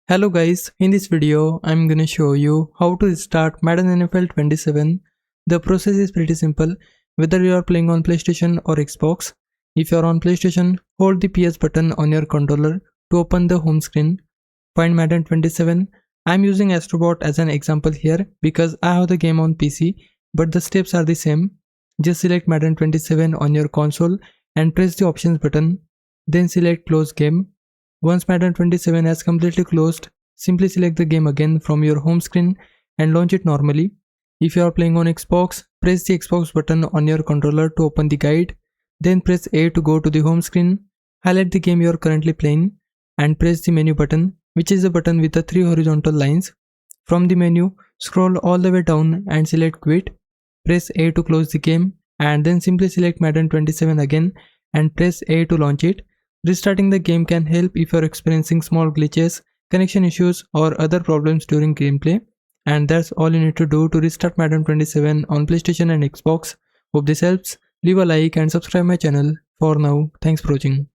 Hello guys, in this video I'm gonna show you how to start Madden NFL 27. The process is pretty simple whether you are playing on PlayStation or Xbox. If you are on PlayStation, hold the PS button on your controller to open the home screen. Find Madden 27. I'm using Astrobot as an example here because I have the game on PC, but the steps are the same. Just select Madden 27 on your console and press the options button, then select close game. Once Madden 27 has completely closed, simply select the game again from your home screen and launch it normally. If you are playing on Xbox, press the Xbox button on your controller to open the guide, then press A to go to the home screen, highlight the game you are currently playing, and press the menu button, which is the button with the 3 horizontal lines. From the menu, scroll all the way down and select Quit. Press A to close the game, and then simply select Madden 27 again and press A to launch it. Restarting the game can help if you are experiencing small glitches, connection issues, or other problems during gameplay. And that's all you need to do to restart Madden 27 on PlayStation and Xbox. Hope this helps. Leave a like and subscribe my channel. For now, thanks for watching.